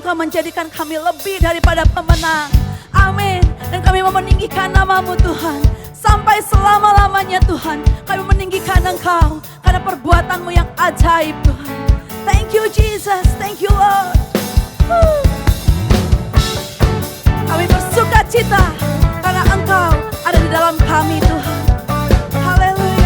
Engkau menjadikan kami lebih daripada pemenang. Amin. Dan kami mau meninggikan nama-Mu Tuhan. Sampai selama-lamanya Tuhan, kami meninggikan Engkau karena perbuatan-Mu yang ajaib Tuhan. Thank you Jesus, thank you Lord. Kami bersuka cita karena Engkau ada di dalam kami Tuhan. Haleluya.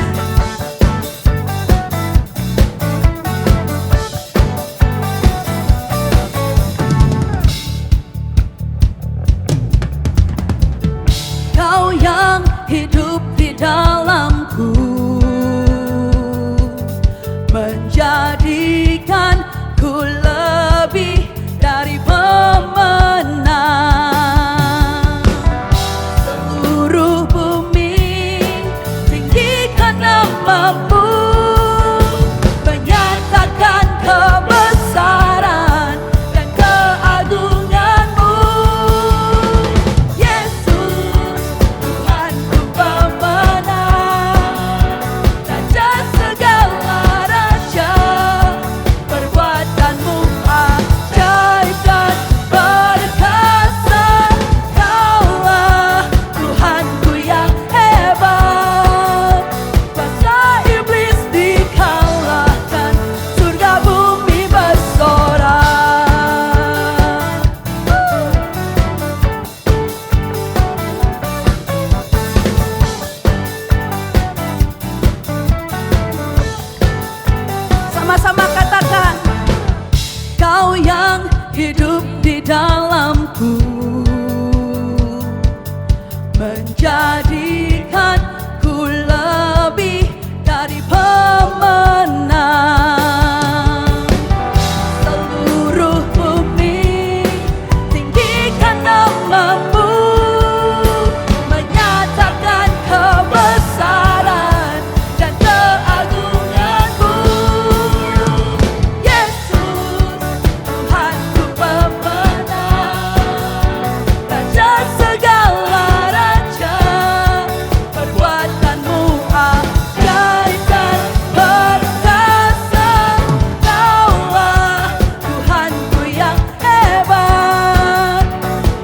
Kau yang hidup di dalamku, menjadikan ku lebih dari pemenang. Seluruh bumi tinggikan nama-Mu, menyatakan kebesaran dan keagungan-Mu. Yesus, Tuhanku pemenang, Raja segala raja, perbuatan-Mu ajaib dan perkasa. Kaulah Tuhanku yang hebat, kuasa iblis dikalahkan, surga bumi bersorak. Sama-sama katakan, Kau yang hidup di dalamku, menjadikan ku lebih dari pemenang. Seluruh bumi tinggikan nama-Mu, menyatakan kebesaran dan keagungan-Mu. Yesus, Tuhanku pemenang, Raja segala raja, perbuatan-Mu ajaib dan perkasa. Kaulah Tuhanku yang hebat,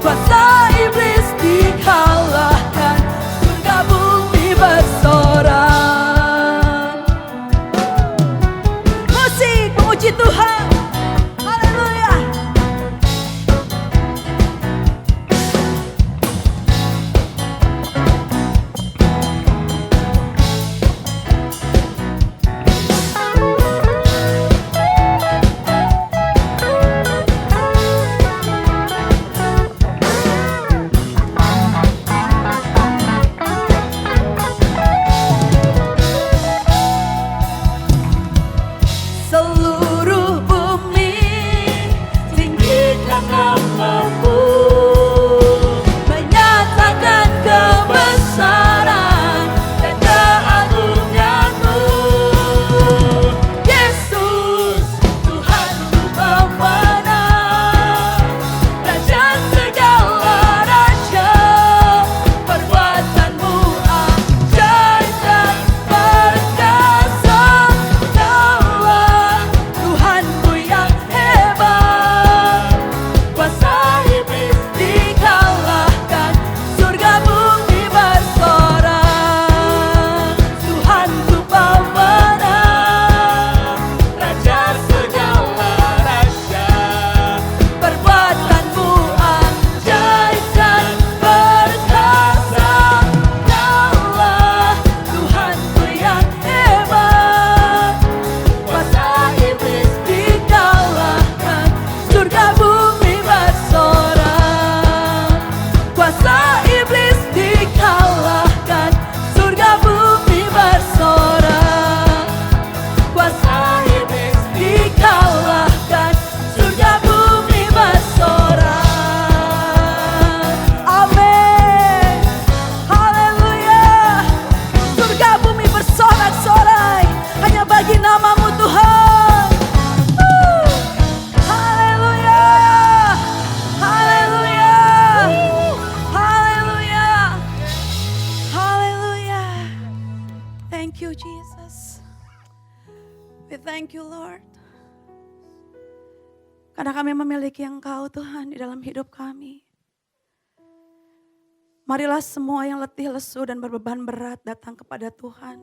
kuasa iblis dikalahkan, surga bumi bersorak. Musik memuji Tuhan. Haleluya. Seluruh bumi tinggikan nama-Mu, menyatakan kebesaran dan keagungan-Mu. Yesus, Tuhanku pemenang, Raja segala raja, perbuatan-Mu ajaib dan perkasa. Kaulah Tuhanku yang hebat, kuasa iblis dikalahkan, surga bumi bersorak. Tuhanku pemenang, Raja segala raja, perbuatan-Mu ajaib dan perkasa. Kaulah Tuhanku yang hebat, kuasa iblis dikalahkan, surga bumi bersorak. Kuasa iblis dikalahkan, surga bumi bersorak. Kuasa iblis dikalahkan, surga bumi bersorak. Amin. Haleluya. Surga bumi bersorak-sorai hanya bagi nama-Mu Tuhan. Haleluya. Haleluya. Haleluya. Haleluya. Thank you Jesus. We thank you Lord. Karena kami memiliki Engkau Tuhan di dalam hidup kami. Marilah semua yang letih, lesu, dan berbeban berat datang kepada Tuhan.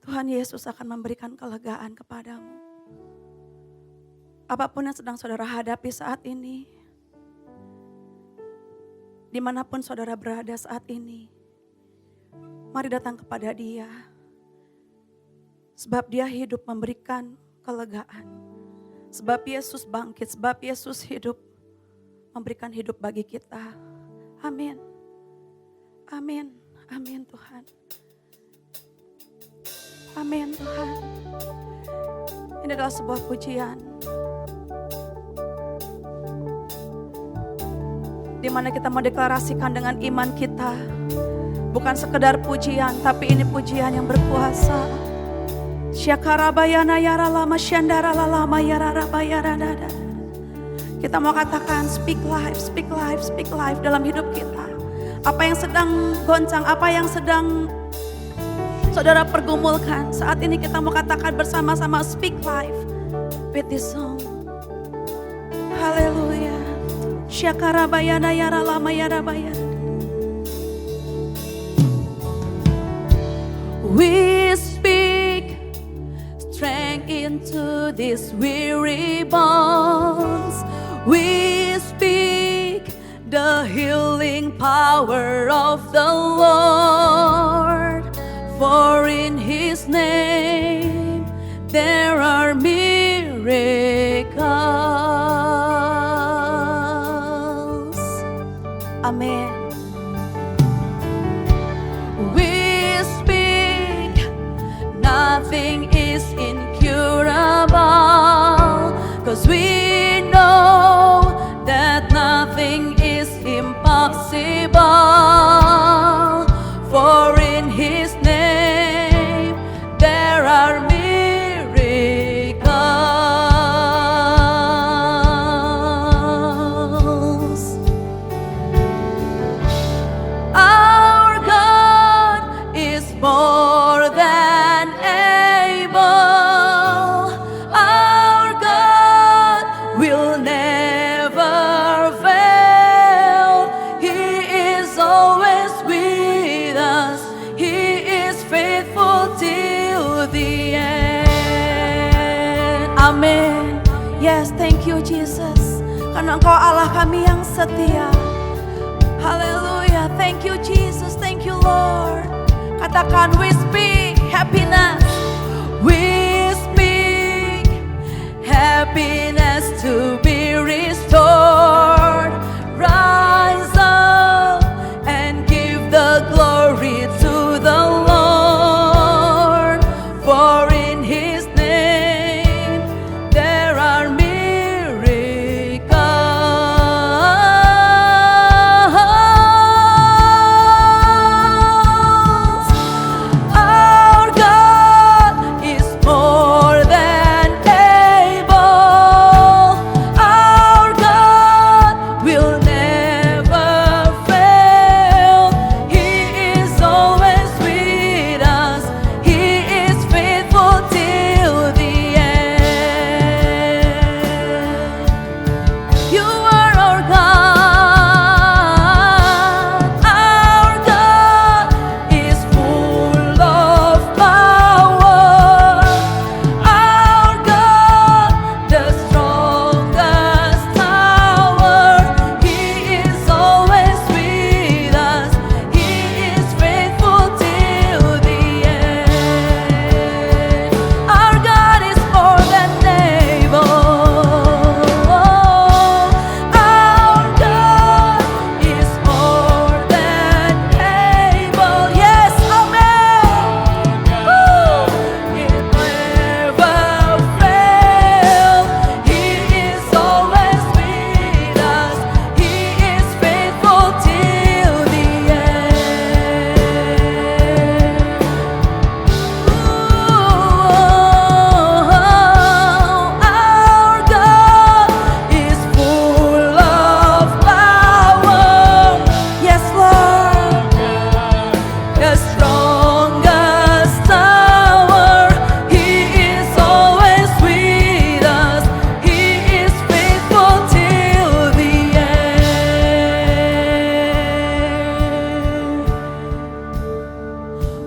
Tuhan Yesus akan memberikan kelegaan kepadamu. Apapun yang sedang saudara hadapi saat ini, dimanapun saudara berada saat ini, mari datang kepada Dia. Sebab Dia hidup memberikan kelegaan. Sebab Yesus bangkit, sebab Yesus hidup memberikan hidup bagi kita. Amin. Amin. Amin Tuhan. Amin Tuhan. Ini adalah sebuah pujian di mana kita mau deklarasikan dengan iman kita. Bukan sekedar pujian, tapi ini pujian yang berkuasa. Syakarabayana yaralama syandaralama yararabayarada. Kita mau katakan speak life, speak life, speak life dalam hidup kita. Apa yang sedang goncang, apa yang sedang saudara pergumulkan, saat ini kita mau katakan bersama-sama speak life with this song. Haleluya. Syakarabayana yaralama yarabayana. We speak strength into these weary bones. We speak the healing power of the Lord. For in His name there are miracles. Amen. We speak nothing is incurable, 'cause we know that nothing is impossible. For in His name there are miracles. Our God is more than able. Our God will never fail. He is always with us. He is faithful till the end. Amen. Yes, thank you Jesus. Karena Engkau Allah kami yang setia. Haleluya. Thank you Jesus. Thank you Lord. Katakan we speak happiness. We speak happiness to be restored. Rise up and give the glory to the Lord. For in His name there are miracles. Our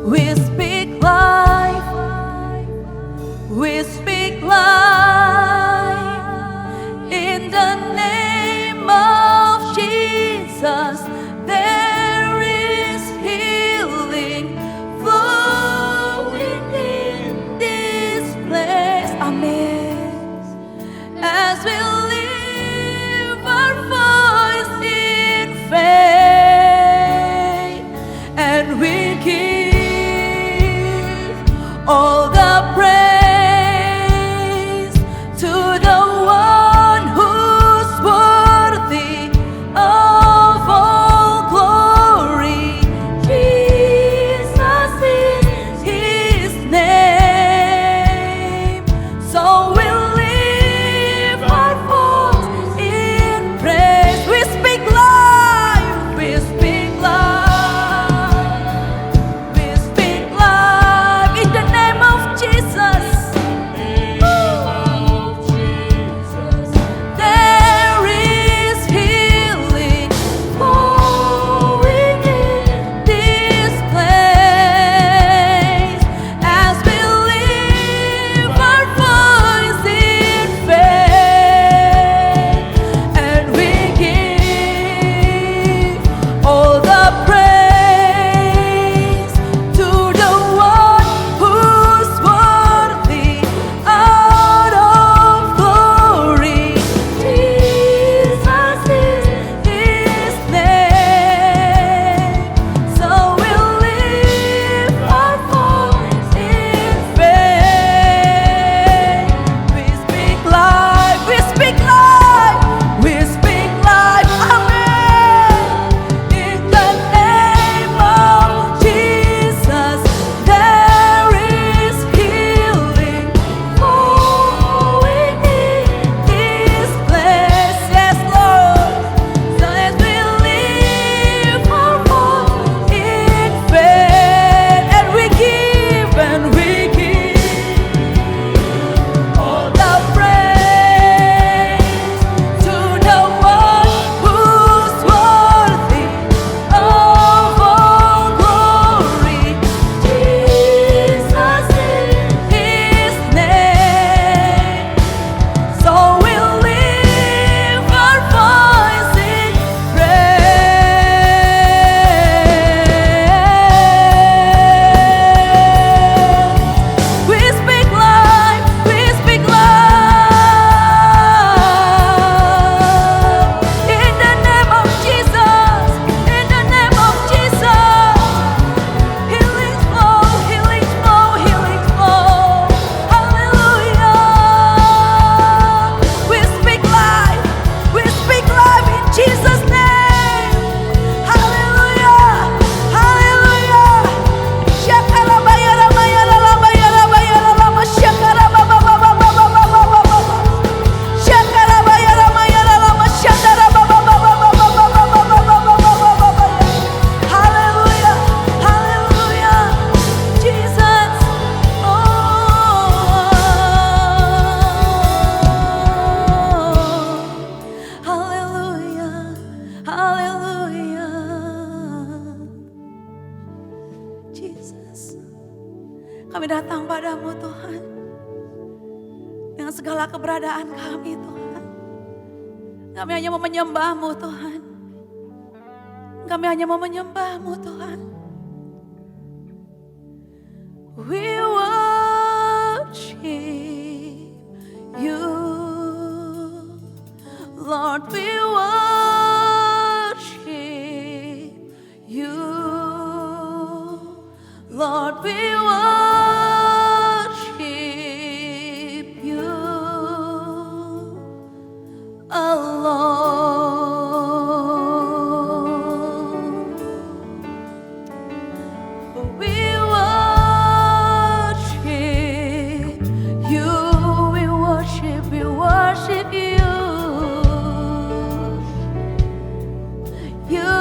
We speak life. We speak life in the name of Jesus. There is healing flowing in this place. Amen. As we lift our voice in faith, and we give all the praise to the one who's worthy of all glory. Jesus is his name. So we'll lift our voice in praise. We speak life. We speak life. We speak life in the name of Jesus. There is healing flowing in this place as we lift our voice in faith, and we give all the praise to the one who's worthy out of glory. Jesus is his name. So we'll lift our voice in faith. We speak life. We speak life. We speak life. Amen. In the name of Jesus, there is healing flowing in this place. Yes, Lord. So as we lift our voice in faith, and we give all the praise to the one who's worthy of all glory. Jesus is his name. So we'll lift our voice in praise. We speak life. We speak life in the name of Jesus. In the name of Jesus. Healing flow, healing flow, healing flow. Hallelujah. We speak life. We speak life in Jesus' name. Hallelujah. Hallelujah. Shakarabayaramayaralabayarabayaralama, shakarabababababababababa. Shakarabayaramayaralama, shakarababababababababababa. Hallelujah. Hallelujah. Jesus. Hallelujah. Hallelujah. Jesus. Kami datang padamu Tuhan dengan segala keberadaan kami Tuhan. Kami hanya mau menyembah-Mu Tuhan. Kami hanya mau menyembah-Mu Tuhan. We worship you, Lord. We worship you, Lord. We worship you alone. We worship you, we worship you, you,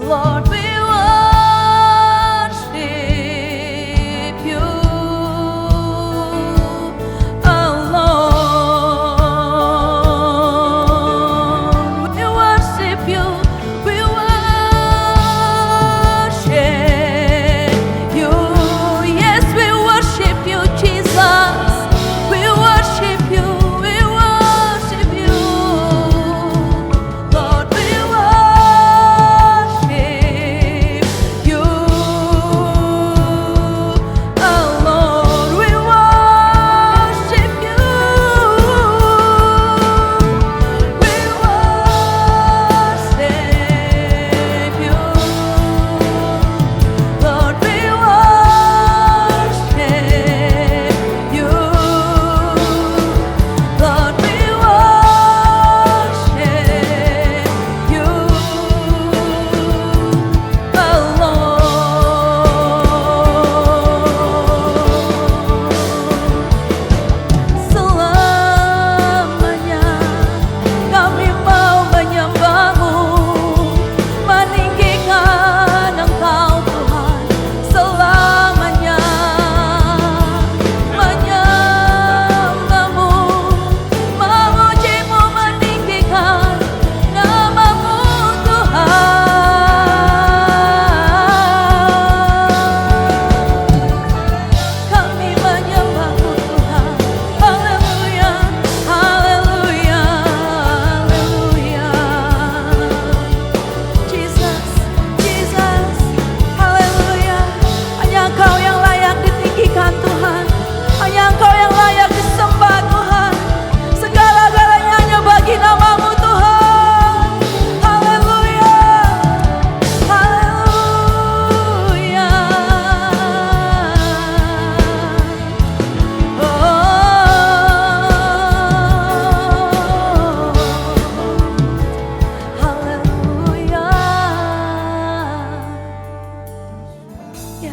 Lord. We worship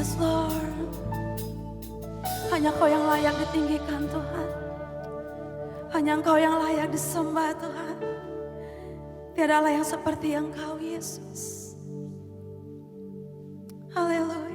Yes Lord. Hanya Kau yang layak ditinggikan Tuhan. Hanya Engkau yang layak disembah Tuhan. Tiada Allah yang seperti Engkau Yesus. Haleluya.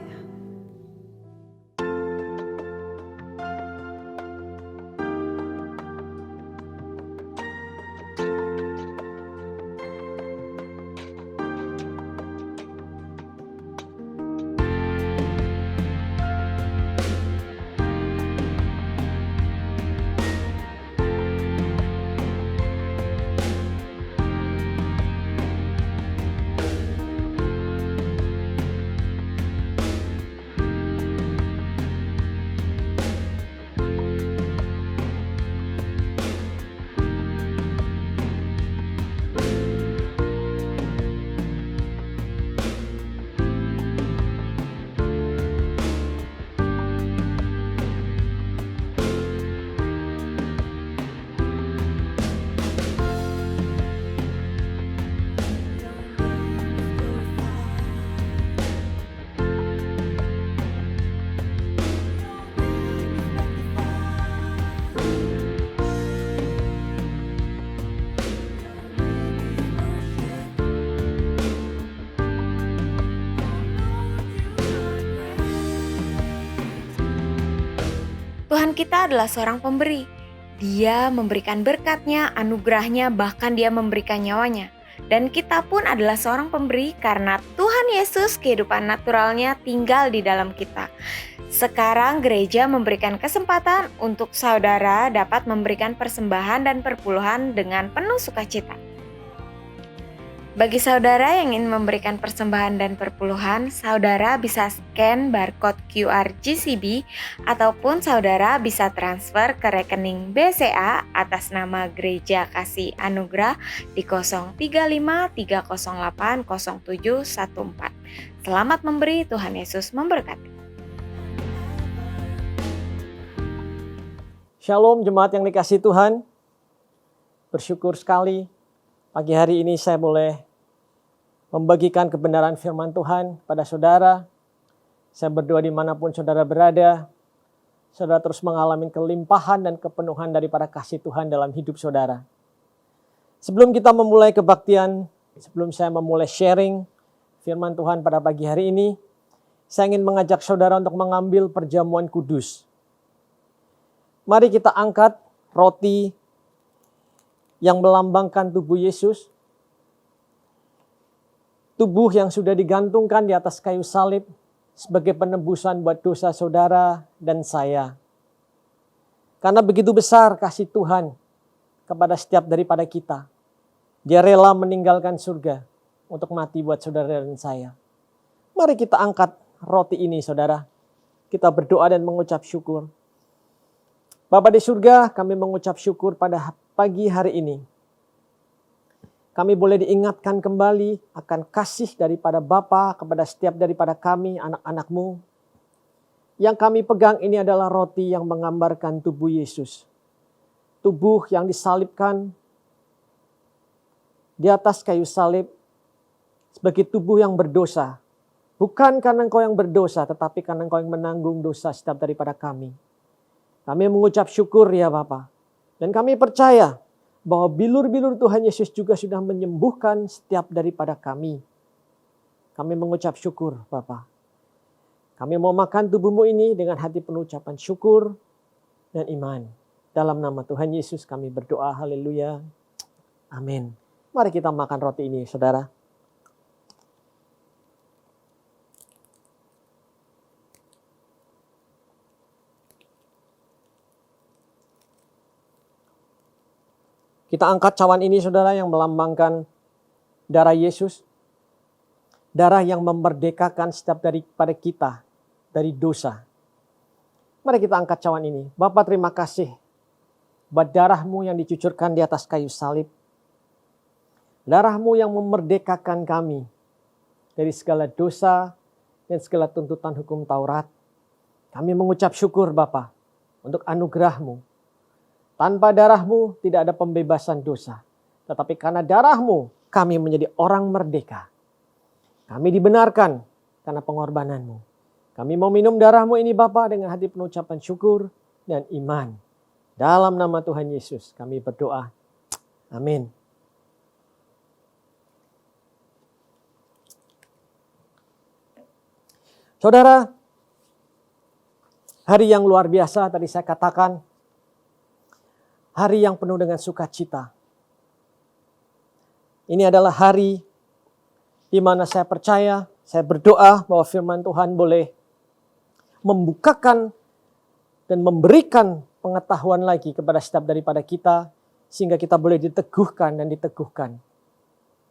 Tuhan kita adalah seorang pemberi. Dia memberikan berkat-Nya, anugerah-Nya, bahkan Dia memberikan nyawanya. Dan kita pun adalah seorang pemberi karena Tuhan Yesus kehidupan naturalnya tinggal di dalam kita. Sekarang gereja memberikan kesempatan untuk saudara dapat memberikan persembahan dan perpuluhan dengan penuh sukacita. Bagi saudara yang ingin memberikan persembahan dan perpuluhan, saudara bisa scan barcode QR GCB ataupun saudara bisa transfer ke rekening BCA atas nama Gereja Kasih Anugerah di 0353080714. Selamat memberi, Tuhan Yesus memberkati. Shalom jemaat yang dikasihi Tuhan. Bersyukur sekali pagi hari ini saya boleh membagikan kebenaran firman Tuhan pada saudara. Saya berdoa dimanapun saudara berada, saudara terus mengalami kelimpahan dan kepenuhan daripada kasih Tuhan dalam hidup saudara. Sebelum kita memulai kebaktian, sebelum saya memulai sharing firman Tuhan pada pagi hari ini, saya ingin mengajak saudara untuk mengambil perjamuan kudus. Mari kita angkat roti yang melambangkan tubuh Yesus. Tubuh yang sudah digantungkan di atas kayu salib sebagai penebusan buat dosa saudara dan saya. Karena begitu besar kasih Tuhan kepada setiap daripada kita. Dia rela meninggalkan surga untuk mati buat saudara dan saya. Mari kita angkat roti ini saudara. Kita berdoa dan mengucap syukur. Bapa di surga, kami mengucap syukur pada pagi hari ini. Kami boleh diingatkan kembali akan kasih daripada Bapa kepada setiap daripada kami, anak-anak-Mu. Yang kami pegang ini adalah roti yang menggambarkan tubuh Yesus. Tubuh yang disalibkan di atas kayu salib sebagai tubuh yang berdosa. Bukan karena engkau yang berdosa, tetapi karena engkau yang menanggung dosa setiap daripada kami. Kami mengucap syukur ya Bapa. Dan kami percaya bahwa bilur-bilur Tuhan Yesus juga sudah menyembuhkan setiap daripada kami. Kami mengucap syukur Bapa. Kami mau makan tubuh-Mu ini dengan hati penuh ucapan syukur dan iman. Dalam nama Tuhan Yesus kami berdoa, haleluya. Amin. Mari kita makan roti ini saudara. Kita angkat cawan ini saudara yang melambangkan darah Yesus. Darah yang memerdekakan setiap daripada kita dari dosa. Mari kita angkat cawan ini. Bapa terima kasih buat darah-Mu yang dicucurkan di atas kayu salib. Darah-Mu yang memerdekakan kami dari segala dosa dan segala tuntutan hukum Taurat. Kami mengucap syukur Bapa untuk anugerah-Mu. Tanpa darah-Mu tidak ada pembebasan dosa. Tetapi karena darah-Mu kami menjadi orang merdeka. Kami dibenarkan karena pengorbanan-Mu. Kami mau minum darah-Mu ini Bapa dengan hati penuh ucapan syukur dan iman. Dalam nama Tuhan Yesus kami berdoa. Amin. Saudara, hari yang luar biasa tadi saya katakan, hari yang penuh dengan sukacita. Ini adalah hari di mana saya percaya, saya berdoa bahwa firman Tuhan boleh membukakan dan memberikan pengetahuan lagi kepada setiap daripada kita, sehingga kita boleh diteguhkan dan diteguhkan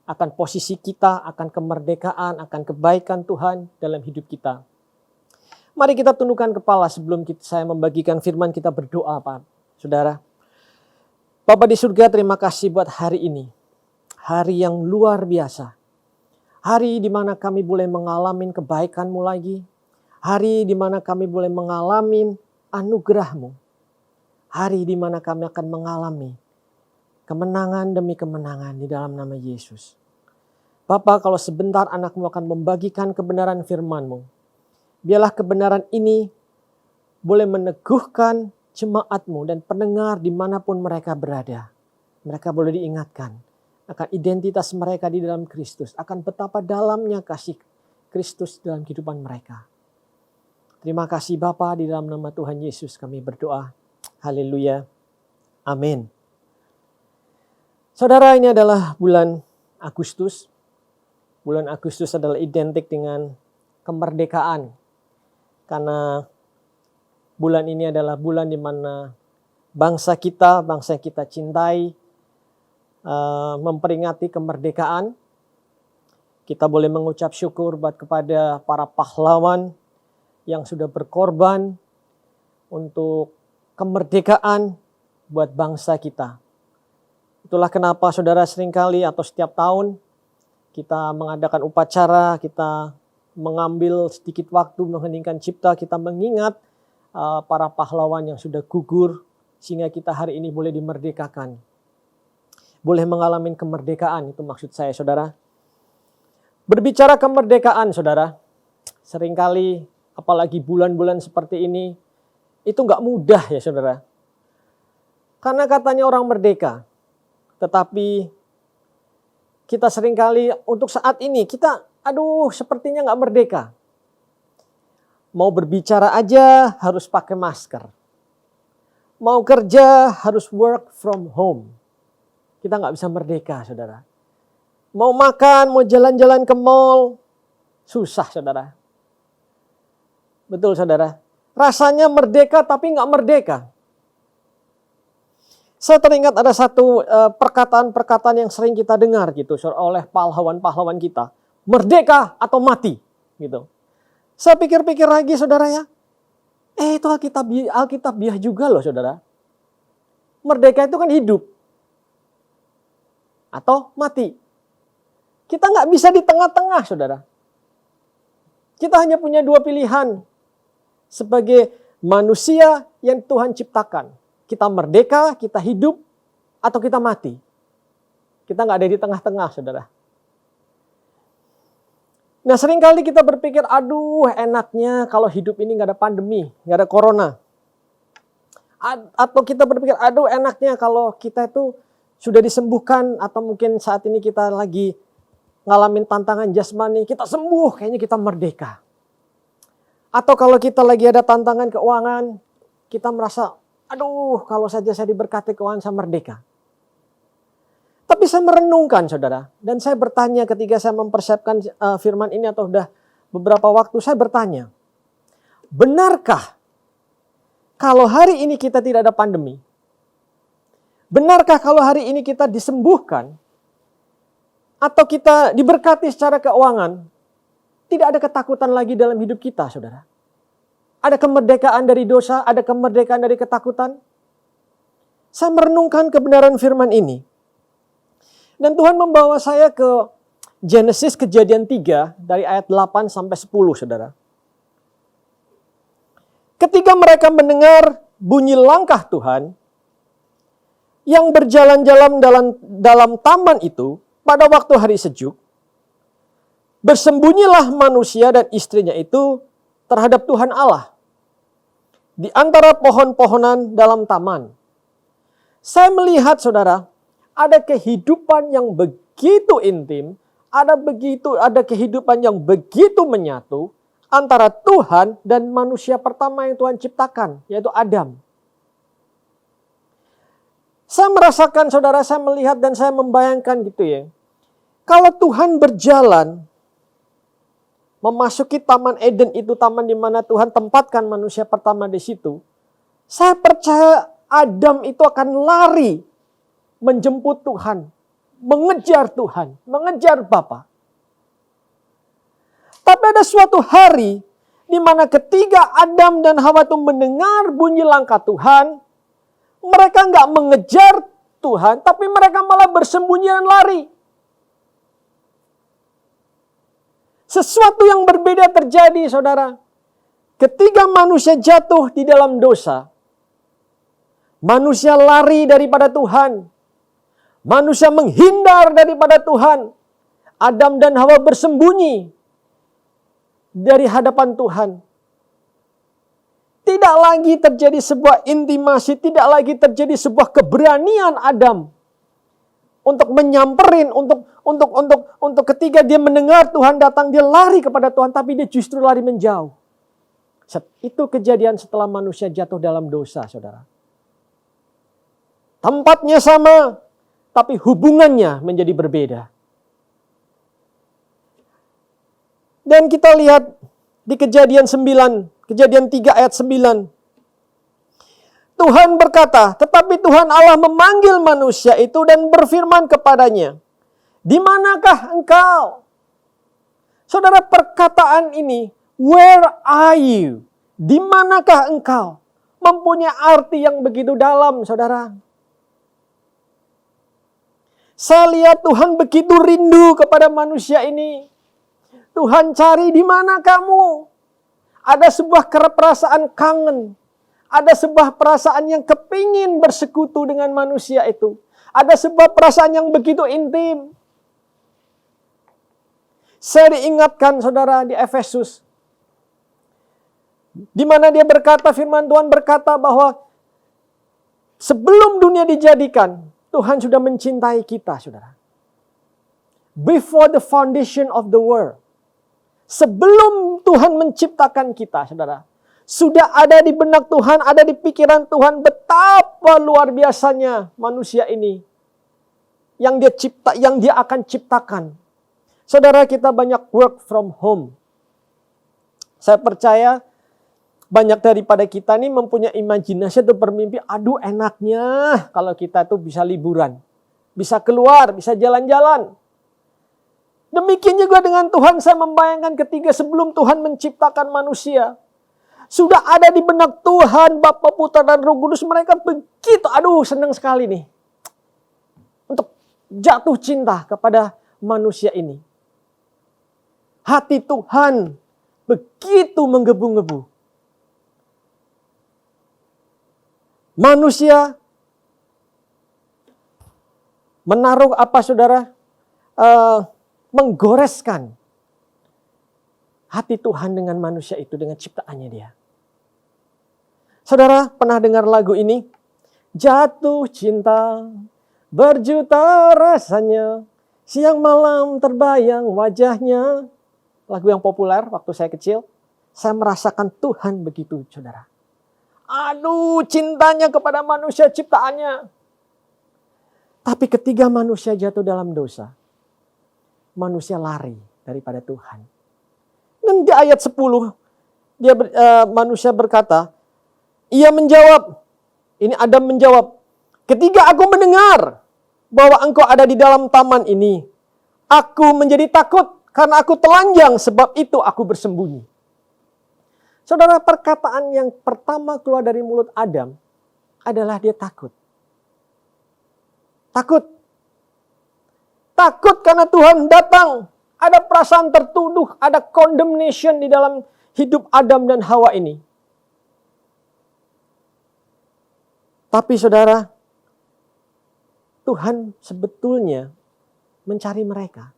akan posisi kita, akan kemerdekaan, akan kebaikan Tuhan dalam hidup kita. Mari kita tundukkan kepala sebelum saya membagikan firman, kita berdoa Pak, Saudara. Bapa di surga, terima kasih buat hari ini. Hari yang luar biasa. Hari di mana kami boleh mengalami kebaikan-Mu lagi. Hari di mana kami boleh mengalami anugerah-Mu. Hari di mana kami akan mengalami kemenangan demi kemenangan di dalam nama Yesus. Bapa, kalau sebentar anak-Mu akan membagikan kebenaran firman-Mu, biarlah kebenaran ini boleh meneguhkan jemaat-Mu dan pendengar dimanapun mereka berada. Mereka boleh diingatkan akan identitas mereka di dalam Kristus, akan betapa dalamnya kasih Kristus dalam kehidupan mereka. Terima kasih Bapa, di dalam nama Tuhan Yesus kami berdoa. Haleluya. Amin. Saudara, ini adalah bulan Agustus. Bulan Agustus adalah identik dengan kemerdekaan. Karena bulan ini adalah bulan di mana bangsa yang kita cintai, memperingati kemerdekaan. Kita boleh mengucap syukur kepada para pahlawan yang sudah berkorban untuk kemerdekaan buat bangsa kita. Itulah kenapa saudara seringkali atau setiap tahun kita mengadakan upacara, kita mengambil sedikit waktu mengheningkan cipta, kita mengingat para pahlawan yang sudah gugur sehingga kita hari ini boleh dimerdekakan. Boleh mengalami kemerdekaan, itu maksud saya saudara. Berbicara kemerdekaan saudara, seringkali apalagi bulan-bulan seperti ini, itu nggak mudah ya saudara. Karena katanya orang merdeka, tetapi kita seringkali untuk saat ini kita sepertinya nggak merdeka. Mau berbicara aja harus pakai masker. Mau kerja harus work from home. Kita nggak bisa merdeka saudara. Mau makan, mau jalan-jalan ke mall, susah saudara. Betul saudara. Rasanya merdeka tapi nggak merdeka. Saya teringat ada satu perkataan-perkataan yang sering kita dengar gitu oleh pahlawan-pahlawan kita. Merdeka atau mati gitu. Saya pikir-pikir lagi saudara ya. Itu Alkitabiah juga loh saudara. Merdeka itu kan hidup. Atau mati. Kita nggak bisa di tengah-tengah saudara. Kita hanya punya dua pilihan. Sebagai manusia yang Tuhan ciptakan. Kita merdeka, kita hidup, atau kita mati. Kita nggak ada di tengah-tengah, saudara. Nah, seringkali kita berpikir, enaknya kalau hidup ini nggak ada pandemi, nggak ada corona. Atau kita berpikir, enaknya kalau kita itu sudah disembuhkan, atau mungkin saat ini kita lagi ngalamin tantangan jasmani, kita sembuh, kayaknya kita merdeka. Atau kalau kita lagi ada tantangan keuangan, kita merasa, kalau saja saya diberkati keuangan, saya merdeka. Tapi saya merenungkan saudara, dan saya bertanya ketika saya mempersiapkan firman ini atau sudah beberapa waktu, saya bertanya, benarkah kalau hari ini kita tidak ada pandemi? Benarkah kalau hari ini kita disembuhkan? Atau kita diberkati secara keuangan? Tidak ada ketakutan lagi dalam hidup kita saudara. Ada kemerdekaan dari dosa, ada kemerdekaan dari ketakutan. Saya merenungkan kebenaran firman ini. Dan Tuhan membawa saya ke Genesis Kejadian 3 dari ayat 8 sampai 10 saudara. Ketika mereka mendengar bunyi langkah Tuhan yang berjalan-jalan dalam taman itu pada waktu hari sejuk, bersembunyilah manusia dan istrinya itu terhadap Tuhan Allah di antara pohon-pohonan dalam taman. Saya melihat, saudara, ada kehidupan yang begitu intim, ada kehidupan yang begitu menyatu antara Tuhan dan manusia pertama yang Tuhan ciptakan, yaitu Adam. Saya merasakan, saudara, saya melihat dan saya membayangkan gitu ya. Kalau Tuhan berjalan memasuki Taman Eden, itu taman di mana Tuhan tempatkan manusia pertama di situ, saya percaya Adam itu akan lari menjemput Tuhan, mengejar Tuhan, mengejar Bapa. Tapi ada suatu hari di mana ketika Adam dan Hawa itu mendengar bunyi langkah Tuhan, mereka nggak mengejar Tuhan, tapi mereka malah bersembunyi dan lari. Sesuatu yang berbeda terjadi, saudara. Ketika manusia jatuh di dalam dosa, manusia lari daripada Tuhan. Manusia menghindar daripada Tuhan. Adam dan Hawa bersembunyi dari hadapan Tuhan. Tidak lagi terjadi sebuah intimasi, tidak lagi terjadi sebuah keberanian Adam untuk menyamperin, untuk ketika dia mendengar Tuhan datang, dia lari kepada Tuhan, tapi dia justru lari menjauh. Itu kejadian setelah manusia jatuh dalam dosa, saudara. Tempatnya sama, tapi hubungannya menjadi berbeda. Dan kita lihat di Kejadian 3 ayat 9. Tuhan berkata, tetapi Tuhan Allah memanggil manusia itu dan berfirman kepadanya, "Di manakah engkau?" Saudara, perkataan ini, "Where are you?" Di manakah engkau? Mempunyai arti yang begitu dalam, saudara. Saya lihat Tuhan begitu rindu kepada manusia ini. Tuhan cari, di mana kamu? Ada sebuah perasaan kangen. Ada sebuah perasaan yang kepingin bersekutu dengan manusia itu. Ada sebuah perasaan yang begitu intim. Saya diingatkan, saudara, di Efesus. Di mana dia berkata, firman Tuhan berkata bahwa sebelum dunia dijadikan, Tuhan sudah mencintai kita, saudara. Before the foundation of the world. Sebelum Tuhan menciptakan kita, saudara. Sudah ada di benak Tuhan, ada di pikiran Tuhan betapa luar biasanya manusia ini. Yang dia akan ciptakan. Saudara, kita banyak work from home. Saya percaya banyak daripada kita ini mempunyai imajinasi atau bermimpi, aduh enaknya kalau kita tuh bisa liburan. Bisa keluar, bisa jalan-jalan. Demikian juga dengan Tuhan, saya membayangkan ketika sebelum Tuhan menciptakan manusia. Sudah ada di benak Tuhan, Bapa, Putra, dan Roh Kudus. Mereka begitu, senang sekali nih. Untuk jatuh cinta kepada manusia ini. Hati Tuhan begitu menggebu-gebu. Manusia menaruh saudara? Menggoreskan hati Tuhan dengan manusia itu, dengan ciptaannya dia. Saudara, pernah dengar lagu ini? Jatuh cinta, berjuta rasanya, siang malam terbayang wajahnya. Lagu yang populer waktu saya kecil. Saya merasakan Tuhan begitu, saudara. Aduh, cintanya kepada manusia ciptaannya. Tapi ketika manusia jatuh dalam dosa, manusia lari daripada Tuhan. Dan di ayat 10, manusia berkata, ia menjawab, ini Adam menjawab, ketika aku mendengar bahwa engkau ada di dalam taman ini, aku menjadi takut karena aku telanjang, sebab itu aku bersembunyi. Saudara, perkataan yang pertama keluar dari mulut Adam adalah dia takut. Takut. Takut karena Tuhan datang. Ada perasaan tertuduh, ada condemnation di dalam hidup Adam dan Hawa ini. Tapi saudara, Tuhan sebetulnya mencari mereka.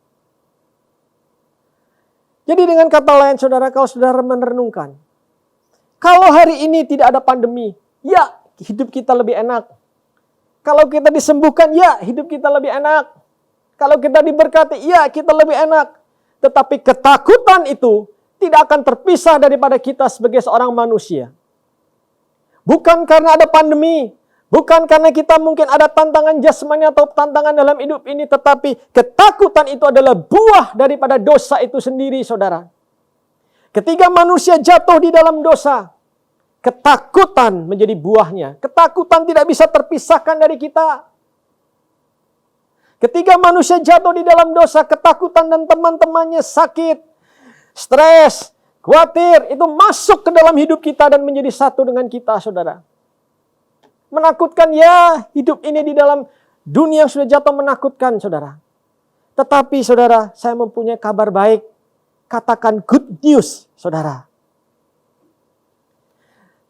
Jadi dengan kata lain saudara, kalau saudara merenungkan, kalau hari ini tidak ada pandemi, ya hidup kita lebih enak. Kalau kita disembuhkan, ya hidup kita lebih enak. Kalau kita diberkati, ya kita lebih enak. Tetapi ketakutan itu tidak akan terpisah daripada kita sebagai seorang manusia. Bukan karena ada pandemi, bukan karena kita mungkin ada tantangan jasmani atau tantangan dalam hidup ini, tetapi ketakutan itu adalah buah daripada dosa itu sendiri, saudara. Ketika manusia jatuh di dalam dosa, ketakutan menjadi buahnya. Ketakutan tidak bisa terpisahkan dari kita. Ketika manusia jatuh di dalam dosa, ketakutan dan teman-temannya sakit, stres, khawatir, itu masuk ke dalam hidup kita dan menjadi satu dengan kita, saudara. Menakutkan, ya, hidup ini di dalam dunia yang sudah jatuh menakutkan, saudara. Tetapi, saudara, saya mempunyai kabar baik. Katakan good news, saudara.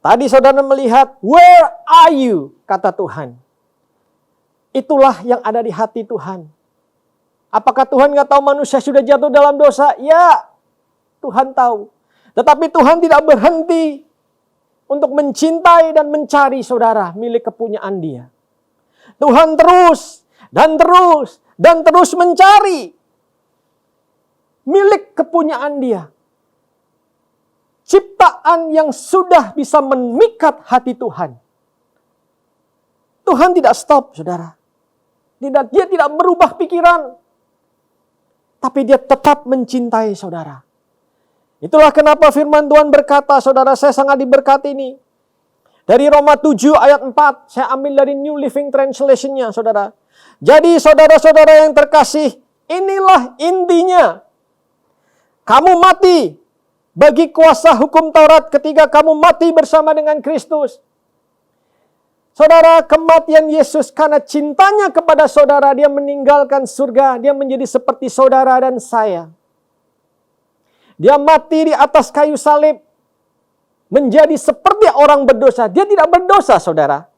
Tadi saudara melihat, where are you? Kata Tuhan. Itulah yang ada di hati Tuhan. Apakah Tuhan nggak tahu manusia sudah jatuh dalam dosa? Ya, Tuhan tahu. Tetapi Tuhan tidak berhenti untuk mencintai dan mencari saudara milik kepunyaan Dia. Tuhan terus dan terus dan terus mencari milik kepunyaan Dia. Ciptaan yang sudah bisa memikat hati Tuhan. Tuhan tidak stop, saudara. Dia tidak berubah pikiran. Tapi Dia tetap mencintai saudara. Itulah kenapa firman Tuhan berkata, saudara, saya sangat diberkati ini. Dari Roma 7 ayat 4, saya ambil dari New Living Translation-nya, saudara. Jadi saudara-saudara yang terkasih, inilah intinya. Kamu mati bagi kuasa hukum Taurat ketika kamu mati bersama dengan Kristus. Saudara, kematian Yesus karena cintanya kepada saudara, Dia meninggalkan surga, Dia menjadi seperti saudara dan saya. Dia mati di atas kayu salib, menjadi seperti orang berdosa. Dia tidak berdosa, saudara.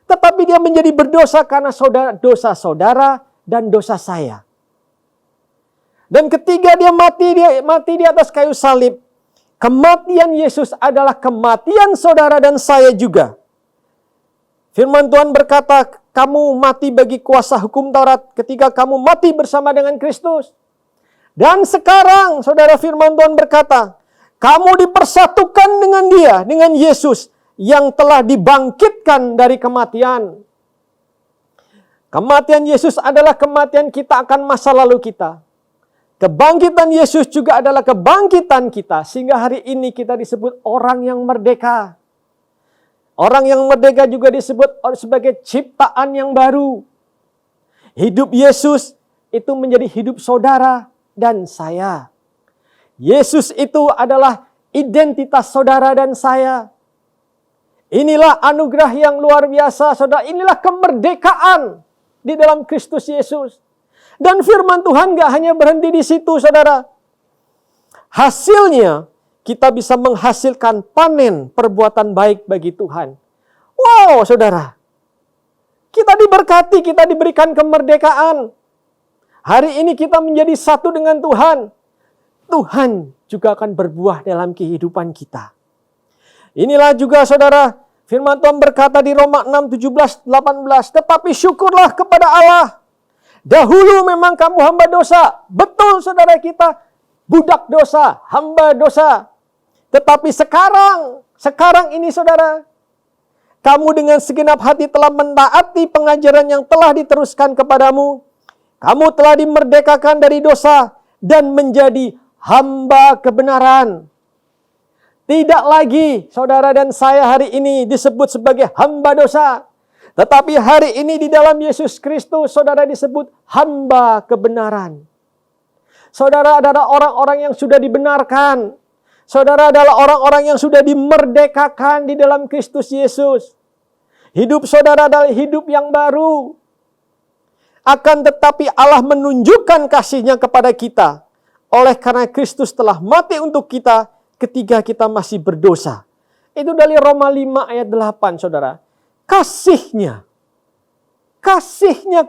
Tetapi Dia menjadi berdosa karena dosa saudara dan dosa saya. Dan ketika Dia mati di atas kayu salib, kematian Yesus adalah kematian saudara dan saya juga. Firman Tuhan berkata, kamu mati bagi kuasa hukum Taurat ketika kamu mati bersama dengan Kristus. Dan sekarang, saudara, firman Tuhan berkata, kamu dipersatukan dengan Dia, dengan Yesus yang telah dibangkitkan dari kematian. Kematian Yesus adalah kematian kita akan masa lalu kita. Kebangkitan Yesus juga adalah kebangkitan kita, sehingga hari ini kita disebut orang yang merdeka. Orang yang merdeka juga disebut sebagai ciptaan yang baru. Hidup Yesus itu menjadi hidup saudara dan saya. Yesus itu adalah identitas saudara dan saya. Inilah anugerah yang luar biasa, saudara. Inilah kemerdekaan di dalam Kristus Yesus. Dan firman Tuhan gak hanya berhenti di situ, saudara. Hasilnya, kita bisa menghasilkan panen perbuatan baik bagi Tuhan. Wow, saudara. Kita diberkati, kita diberikan kemerdekaan. Hari ini kita menjadi satu dengan Tuhan. Tuhan juga akan berbuah dalam kehidupan kita. Inilah juga, saudara, firman Tuhan berkata di Roma 6, 17, 18. Tetapi syukurlah kepada Allah. Dahulu memang kamu hamba dosa. Betul, saudara, kita budak dosa, hamba dosa. Tetapi sekarang ini, saudara, kamu dengan segenap hati telah mentaati pengajaran yang telah diteruskan kepadamu. Kamu telah dimerdekakan dari dosa dan menjadi hamba kebenaran. Tidak lagi saudara dan saya hari ini disebut sebagai hamba dosa. Tetapi hari ini di dalam Yesus Kristus saudara disebut hamba kebenaran. Saudara adalah orang-orang yang sudah dibenarkan. Saudara adalah orang-orang yang sudah dimerdekakan di dalam Kristus Yesus. Hidup saudara adalah hidup yang baru. Akan tetapi Allah menunjukkan kasih-Nya kepada kita. Oleh karena Kristus telah mati untuk kita ketika kita masih berdosa. Itu dari Roma 5 ayat 8, saudara. Kasih-Nya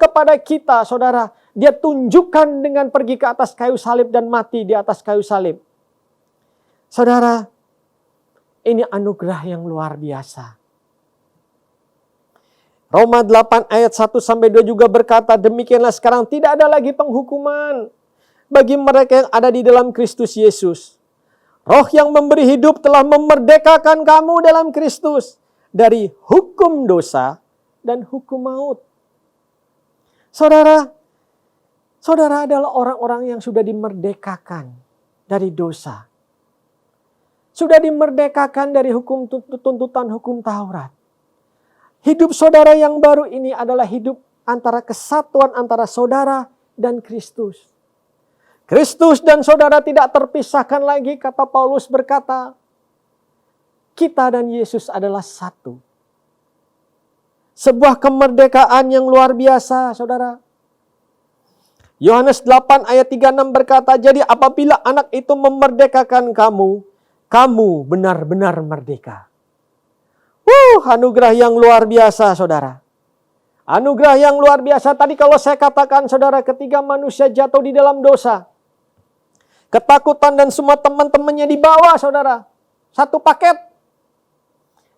kepada kita, saudara. Dia tunjukkan dengan pergi ke atas kayu salib dan mati di atas kayu salib. Saudara, ini anugerah yang luar biasa. Roma 8 ayat 1 sampai 2 juga berkata, demikianlah sekarang tidak ada lagi penghukuman bagi mereka yang ada di dalam Kristus Yesus. Roh yang memberi hidup telah memerdekakan kamu dalam Kristus dari hukum dosa dan hukum maut. Saudara, saudara adalah orang-orang yang sudah dimerdekakan dari dosa. Sudah dimerdekakan dari hukum tuntutan hukum Taurat. Hidup saudara yang baru ini adalah hidup antara kesatuan antara saudara dan Kristus. Kristus dan saudara tidak terpisahkan lagi, kata Paulus berkata. Kita dan Yesus adalah satu. Sebuah kemerdekaan yang luar biasa, saudara. Yohanes 8 ayat 36 berkata, jadi apabila anak itu memerdekakan kamu, kamu benar-benar merdeka. Anugerah yang luar biasa, saudara. Anugerah yang luar biasa. Tadi kalau saya katakan, saudara, ketika manusia jatuh di dalam dosa, ketakutan dan semua teman-temannya dibawa, saudara. Satu paket.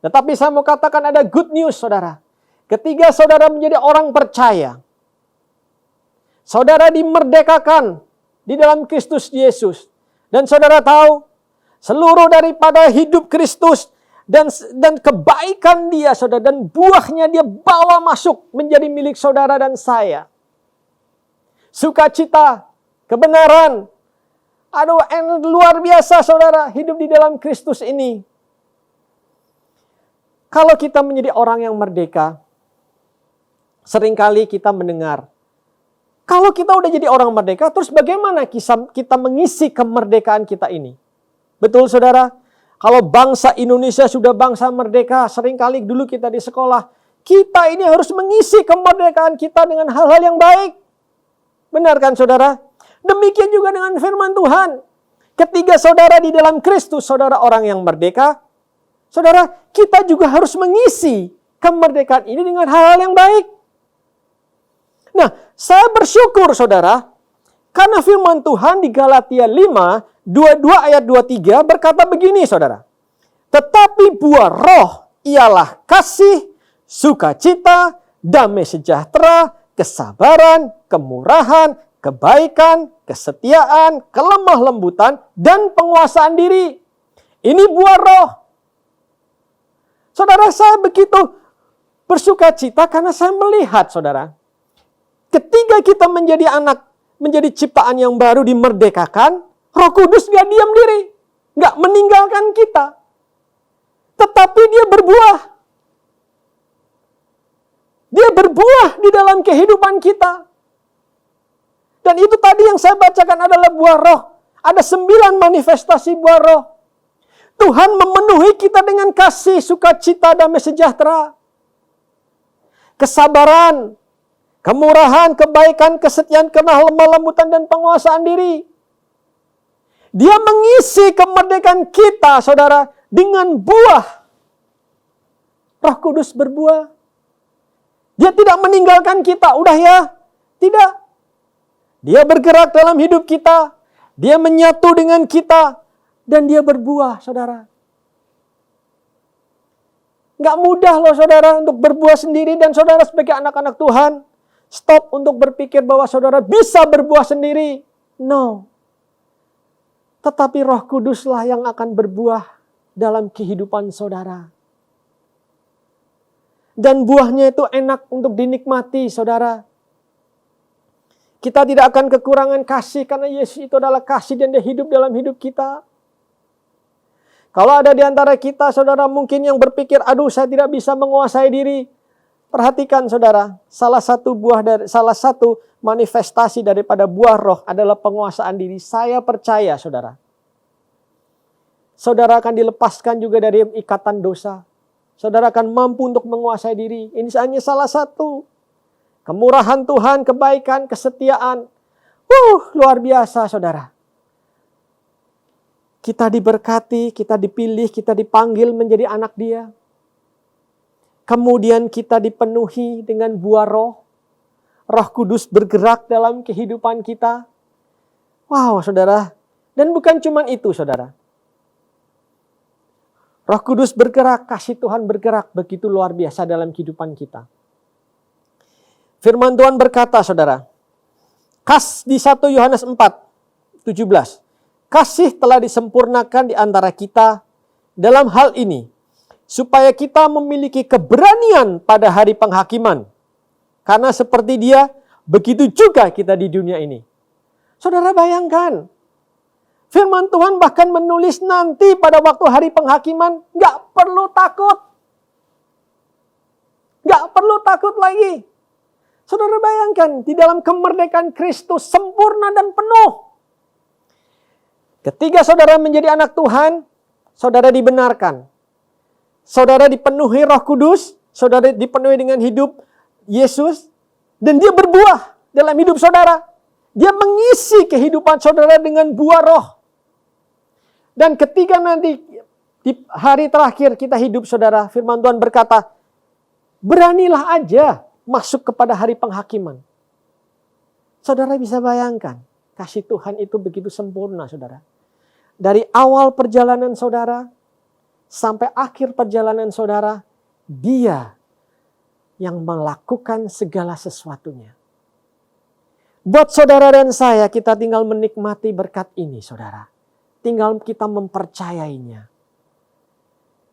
Tetapi saya mau katakan ada good news, saudara. Ketika saudara menjadi orang percaya, saudara dimerdekakan di dalam Kristus Yesus. Dan saudara tahu, seluruh daripada hidup Kristus dan kebaikan dia, saudara, dan buahnya dia bawa masuk menjadi milik saudara dan saya. Sukacita, kebenaran. Aduh, luar biasa, saudara, hidup di dalam Kristus ini. Kalau kita menjadi orang yang merdeka, seringkali kita mendengar, kalau kita udah jadi orang merdeka, terus bagaimana kita mengisi kemerdekaan kita ini? Betul, saudara? Kalau bangsa Indonesia sudah bangsa merdeka, seringkali dulu kita di sekolah, kita ini harus mengisi kemerdekaan kita dengan hal-hal yang baik. Benar kan, saudara? Demikian juga dengan firman Tuhan. Ketika saudara di dalam Kristus, saudara orang yang merdeka, saudara, kita juga harus mengisi kemerdekaan ini dengan hal-hal yang baik. Nah, saya bersyukur, saudara, karena firman Tuhan di Galatia 5, 22 ayat 23 berkata begini, saudara. Tetapi buah roh ialah kasih, sukacita, damai sejahtera, kesabaran, kemurahan, kebaikan, kesetiaan, kelemah lembutan, dan penguasaan diri. Ini buah roh. Saudara, saya begitu bersukacita karena saya melihat, saudara, ketika kita menjadi anak, menjadi ciptaan yang baru dimerdekakan, Roh Kudus gak diam diri, gak meninggalkan kita. Tetapi dia berbuah. Dia berbuah di dalam kehidupan kita. Dan itu tadi yang saya bacakan adalah buah roh. Ada 9 manifestasi buah roh. Tuhan memenuhi kita dengan kasih, sukacita, damai sejahtera. Kesabaran, kemurahan, kebaikan, kesetiaan, kelemah lembutan, dan penguasaan diri. Dia mengisi kemerdekaan kita, saudara, dengan buah. Roh Kudus berbuah. Dia tidak meninggalkan kita, udah ya. Tidak. Dia bergerak dalam hidup kita. Dia menyatu dengan kita. Dan dia berbuah, saudara. Nggak mudah loh, saudara, untuk berbuah sendiri. Dan saudara sebagai anak-anak Tuhan, stop untuk berpikir bahwa saudara bisa berbuah sendiri. No. Tetapi Roh Kuduslah yang akan berbuah dalam kehidupan saudara. Dan buahnya itu enak untuk dinikmati, saudara. Kita tidak akan kekurangan kasih karena Yesus itu adalah kasih dan dia hidup dalam hidup kita. Kalau ada di antara kita, saudara, mungkin yang berpikir, aduh, saya tidak bisa menguasai diri. Perhatikan, saudara, salah satu manifestasi daripada buah roh adalah penguasaan diri. Saya percaya, saudara. Saudara akan dilepaskan juga dari ikatan dosa. Saudara akan mampu untuk menguasai diri. Ini hanya salah satu. Kemurahan Tuhan, kebaikan, kesetiaan. Luar biasa, saudara. Kita diberkati, kita dipilih, kita dipanggil menjadi anak Dia. Kemudian kita dipenuhi dengan buah roh. Roh Kudus bergerak dalam kehidupan kita. Wow, saudara. Dan bukan cuma itu, saudara. Roh Kudus bergerak, kasih Tuhan bergerak begitu luar biasa dalam kehidupan kita. Firman Tuhan berkata, saudara, di 1 Yohanes 4:17, kasih telah disempurnakan di antara kita dalam hal ini, supaya kita memiliki keberanian pada hari penghakiman. Karena seperti Dia, begitu juga kita di dunia ini. Saudara bayangkan, firman Tuhan bahkan menulis nanti pada waktu hari penghakiman, gak perlu takut. Gak perlu takut lagi. Saudara bayangkan, di dalam kemerdekaan Kristus sempurna dan penuh. Ketika saudara menjadi anak Tuhan, saudara dibenarkan. Saudara dipenuhi Roh Kudus, saudara dipenuhi dengan hidup Yesus, dan Dia berbuah dalam hidup saudara. Dia mengisi kehidupan saudara dengan buah roh. Dan ketika nanti di hari terakhir kita hidup saudara, firman Tuhan berkata, beranilah aja masuk kepada hari penghakiman. Saudara bisa bayangkan, kasih Tuhan itu begitu sempurna saudara. Dari awal perjalanan saudara, sampai akhir perjalanan saudara, Dia yang melakukan segala sesuatunya. Buat saudara dan saya, kita tinggal menikmati berkat ini, saudara. Tinggal kita mempercayainya.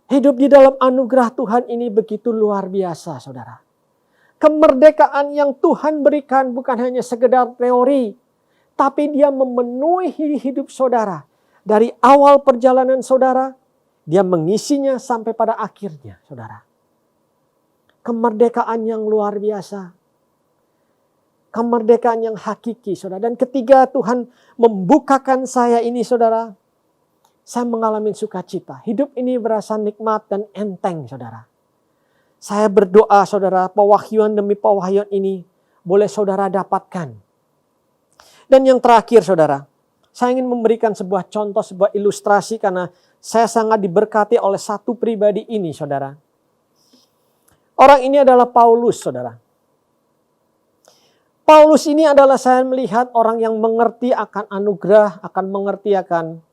Hidup di dalam anugerah Tuhan ini begitu luar biasa, saudara. Kemerdekaan yang Tuhan berikan bukan hanya sekedar teori, tapi Dia memenuhi hidup saudara. Dari awal perjalanan saudara, Dia mengisinya sampai pada akhirnya, saudara. Kemerdekaan yang luar biasa. Kemerdekaan yang hakiki, saudara. Dan ketika Tuhan membukakan saya ini, saudara, saya mengalami sukacita. Hidup ini berasa nikmat dan enteng, saudara. Saya berdoa, saudara, pewahyuan demi pewahyuan ini boleh saudara dapatkan. Dan yang terakhir, saudara, saya ingin memberikan sebuah contoh, sebuah ilustrasi karena saya sangat diberkati oleh satu pribadi ini, saudara. Orang ini adalah Paulus, saudara. Paulus ini adalah saya melihat orang yang mengerti akan anugerah, akan mengerti akan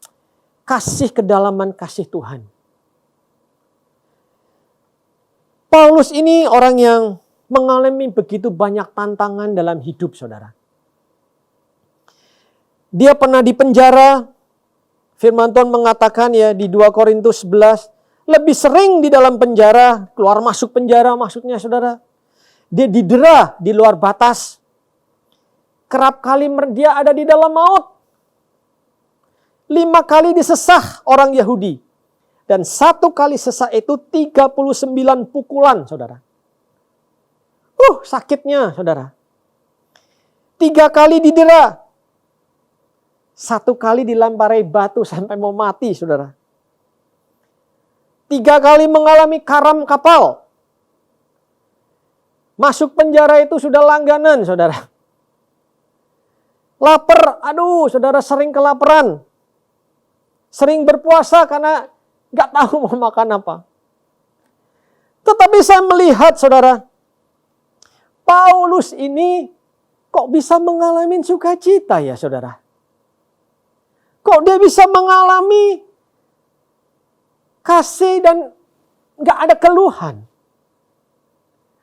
kasih kedalaman kasih Tuhan. Paulus ini orang yang mengalami begitu banyak tantangan dalam hidup, saudara. Dia pernah dipenjara. Firman Tuhan mengatakan ya di 2 Korintus 11, lebih sering di dalam penjara, keluar masuk penjara maksudnya, saudara. Dia didera di luar batas. Kerap kali dia ada di dalam maut. 5 kali disesah orang Yahudi. Dan 1 kali sesah itu 39 pukulan, saudara. Sakitnya, saudara. 3 kali didera. 1 kali dilempari batu sampai mau mati, saudara. 3 kali mengalami karam kapal. Masuk penjara itu sudah langganan, saudara. Lapar, saudara sering kelaparan. Sering berpuasa karena gak tahu mau makan apa. Tetapi saya melihat, saudara, Paulus ini kok bisa mengalami sukacita ya, saudara? Kok dia bisa mengalami kasih dan gak ada keluhan?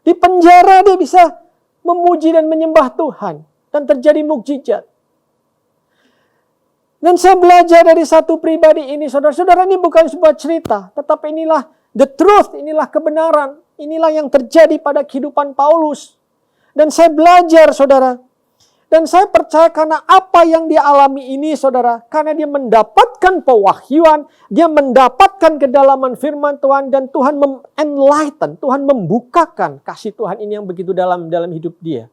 Di penjara dia bisa memuji dan menyembah Tuhan. Dan terjadi mukjizat. Dan saya belajar dari satu pribadi ini, saudara-saudara, ini bukan sebuah cerita. Tetapi inilah the truth, inilah kebenaran. Inilah yang terjadi pada kehidupan Paulus. Dan saya belajar, saudara. Dan saya percaya karena apa yang dia alami ini, saudara. Karena dia mendapatkan pewahyuan. Dia mendapatkan kedalaman firman Tuhan. Dan Tuhan enlighten, Tuhan membukakan kasih Tuhan ini yang begitu dalam hidup dia.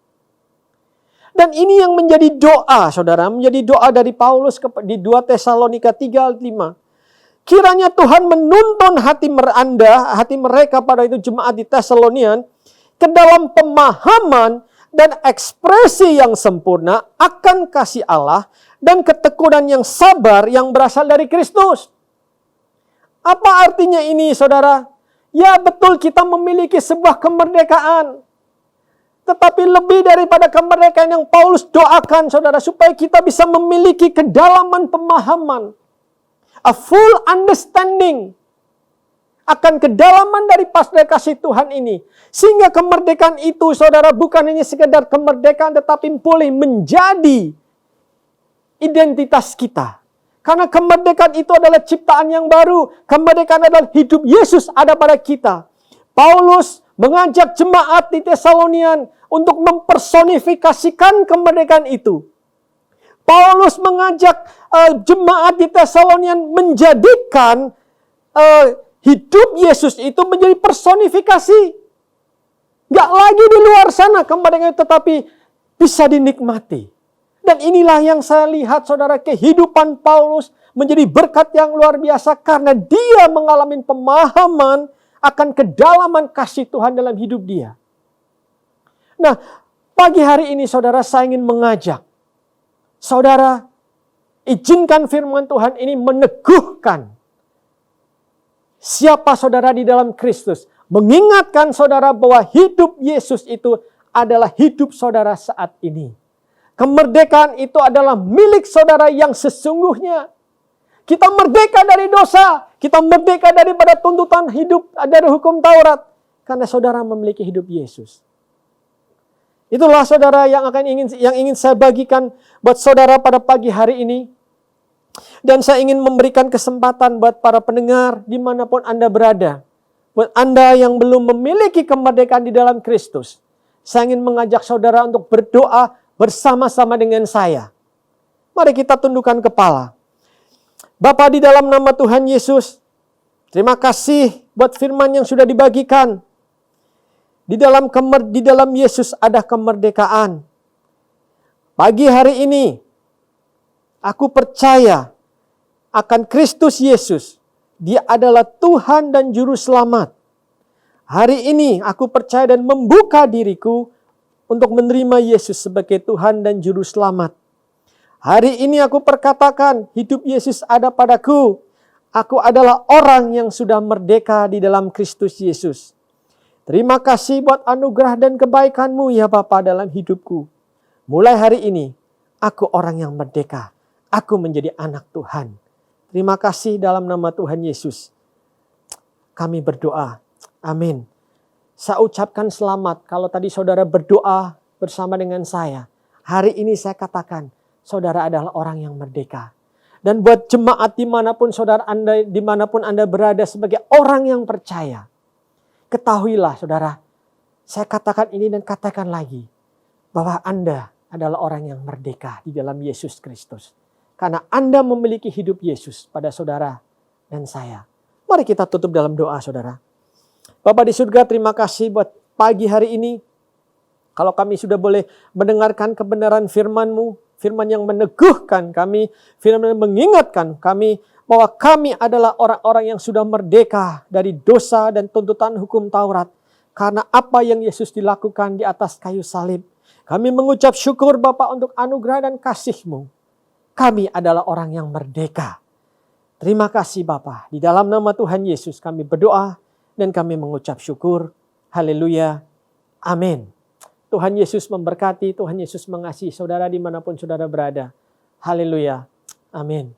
Dan ini yang menjadi doa, saudara. Menjadi doa dari Paulus di 2 Tesalonika 3:5. Kiranya Tuhan menuntun hati mereka pada itu jemaat di Tesalonian ke dalam pemahaman dan ekspresi yang sempurna akan kasih Allah dan ketekunan yang sabar yang berasal dari Kristus. Apa artinya ini, saudara? Ya, betul kita memiliki sebuah kemerdekaan. Tetapi lebih daripada kemerdekaan yang Paulus doakan, saudara, supaya kita bisa memiliki kedalaman pemahaman. A full understanding akan kedalaman daripada kasih Tuhan ini. Sehingga kemerdekaan itu, saudara, bukan hanya sekedar kemerdekaan, tetapi boleh menjadi identitas kita. Karena kemerdekaan itu adalah ciptaan yang baru. Kemerdekaan adalah hidup Yesus ada pada kita. Paulus mengajak jemaat di Tesalonian untuk mempersonifikasikan kemerdekaan itu. Paulus mengajak jemaat di Tesalonian menjadikan hidup Yesus itu menjadi personifikasi. Gak lagi di luar sana kemerdekaan itu, tetapi bisa dinikmati. Dan inilah yang saya lihat, saudara, kehidupan Paulus menjadi berkat yang luar biasa karena dia mengalami pemahaman akan kedalaman kasih Tuhan dalam hidup dia. Nah, pagi hari ini, saudara, saya ingin mengajak saudara, izinkan firman Tuhan ini meneguhkan siapa saudara di dalam Kristus. Mengingatkan saudara bahwa hidup Yesus itu adalah hidup saudara saat ini. Kemerdekaan itu adalah milik saudara yang sesungguhnya. Kita merdeka dari dosa. Kita merdeka daripada tuntutan hidup dari hukum Taurat. Karena saudara memiliki hidup Yesus. Itulah saudara yang ingin saya bagikan buat saudara pada pagi hari ini. Dan saya ingin memberikan kesempatan buat para pendengar dimanapun Anda berada. Buat Anda yang belum memiliki kemerdekaan di dalam Kristus. Saya ingin mengajak saudara untuk berdoa bersama-sama dengan saya. Mari kita tundukkan kepala. Bapa, di dalam nama Tuhan Yesus, terima kasih buat firman yang sudah dibagikan. Di dalam Yesus ada kemerdekaan. Pagi hari ini, aku percaya akan Kristus Yesus. Dia adalah Tuhan dan Juru Selamat. Hari ini aku percaya dan membuka diriku untuk menerima Yesus sebagai Tuhan dan Juru Selamat. Hari ini aku perkatakan, hidup Yesus ada padaku. Aku adalah orang yang sudah merdeka di dalam Kristus Yesus. Terima kasih buat anugerah dan kebaikan-Mu ya Bapa dalam hidupku. Mulai hari ini, aku orang yang merdeka. Aku menjadi anak Tuhan. Terima kasih dalam nama Tuhan Yesus. Kami berdoa. Amin. Saya ucapkan selamat kalau tadi saudara berdoa bersama dengan saya. Hari ini saya katakan, saudara adalah orang yang merdeka. Dan buat jemaat dimanapun Anda berada sebagai orang yang percaya. Ketahuilah saudara, saya katakan ini dan katakan lagi. Bahwa Anda adalah orang yang merdeka di dalam Yesus Kristus. Karena Anda memiliki hidup Yesus pada saudara dan saya. Mari kita tutup dalam doa saudara. Bapa di surga, terima kasih buat pagi hari ini. Kalau kami sudah boleh mendengarkan kebenaran firman-Mu. Firman yang meneguhkan kami. Firman yang mengingatkan kami bahwa kami adalah orang-orang yang sudah merdeka dari dosa dan tuntutan hukum Taurat. Karena apa yang Yesus dilakukan di atas kayu salib. Kami mengucap syukur Bapa untuk anugerah dan kasih-Mu. Kami adalah orang yang merdeka. Terima kasih Bapa. Di dalam nama Tuhan Yesus kami berdoa dan kami mengucap syukur. Haleluya. Amin. Tuhan Yesus memberkati, Tuhan Yesus mengasihi saudara dimanapun saudara berada. Haleluya. Amin.